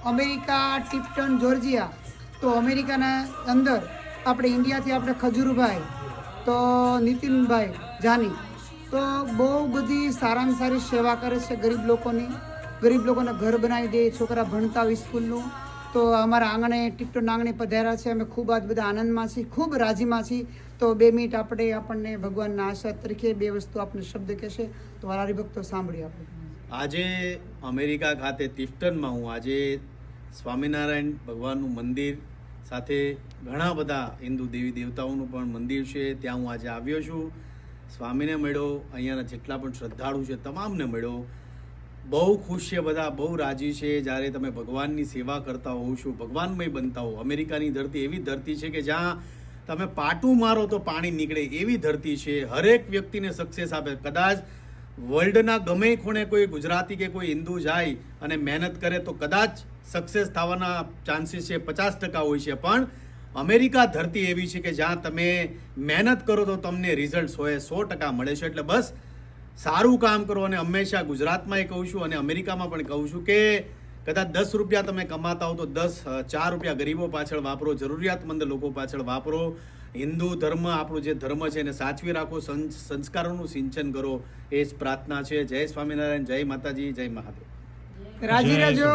America ટિપ્ટન Georgia, તો અમેરિકાના અંદર આપણે ઇન્ડિયાથી આપણે ખજૂરભાઈ, તો નીતિનભાઈ જાની, તો બહુ બધી સારામાં સારી સેવા કરે છે ગરીબ લોકોને ઘર બનાવી દે, છોકરા ભણતા હોય સ્કૂલનું. તો અમારા આંગણે ટિપ્ટન આંગણે પધાર્યા છે. અમે ખૂબ આજ બધા આનંદમાં છીએ, ખૂબ રાજીમાં છીએ. તો 2 મિનિટ આપણને ભગવાનના આશીર્વાદ તરીકે 2 વસ્તુ આપણે શબ્દ કહેશે તો વાલા હરિભક્તો સાંભળીએ આપણે. આજે અમેરિકા ખાતે ટિપ્ટનમાં હું આજે સ્વામિનારાયણ ભગવાનનું મંદિર સાથે ઘણા બધા હિન્દુ દેવી દેવતાઓનું પણ મંદિર છે, ત્યાં હું આજે આવ્યો છું. સ્વામીને મળ્યો, અહીંયાના જેટલા પણ શ્રદ્ધાળુ છે તમામને મળ્યો. બહુ ખુશ છે બધા, બહુ રાજી છે. જ્યારે તમે ભગવાનની સેવા કરતા હોવ છો, ભગવાનમય બનતા હો. અમેરિકાની ધરતી એવી ધરતી છે કે જ્યાં તમે પાટું મારો તો પાણી નીકળે એવી ધરતી છે. હરેક વ્યક્તિને સક્સેસ આપે. કદાચ વર્લ્ડના ગમે ખૂણે કોઈ ગુજરાતી કે કોઈ હિન્દુ જાય અને મહેનત કરે તો કદાચ સક્સેસ થવાના ચાન્સીસ છે 50% હોય છે, પણ અમેરિકા ધરતી એવી છે કે જ્યાં તમે મહેનત કરો તો તમને રિઝલ્ટ 100% મળે છે. એટલે બસ સારું કામ કરો. અને હંમેશા ગુજરાતમાં કહું છું અને અમેરિકામાં પણ કહું છું કે કદાચ 10 રૂપિયા તમે કમાતા હો તો 4 રૂપિયા ગરીબો પાછળ વાપરો, જરૂરિયાતમંદ લોકો પાછળ વાપરો. હિન્દુ ધર્મ આપણું જે ધર્મ છે એને સાચવી રાખો, સંસ્કારોનું સિંચન કરો, એ જ પ્રાર્થના છે. જય સ્વામિનારાયણ, જય માતાજી, જય મહાદેવ. રાજી રહેજો.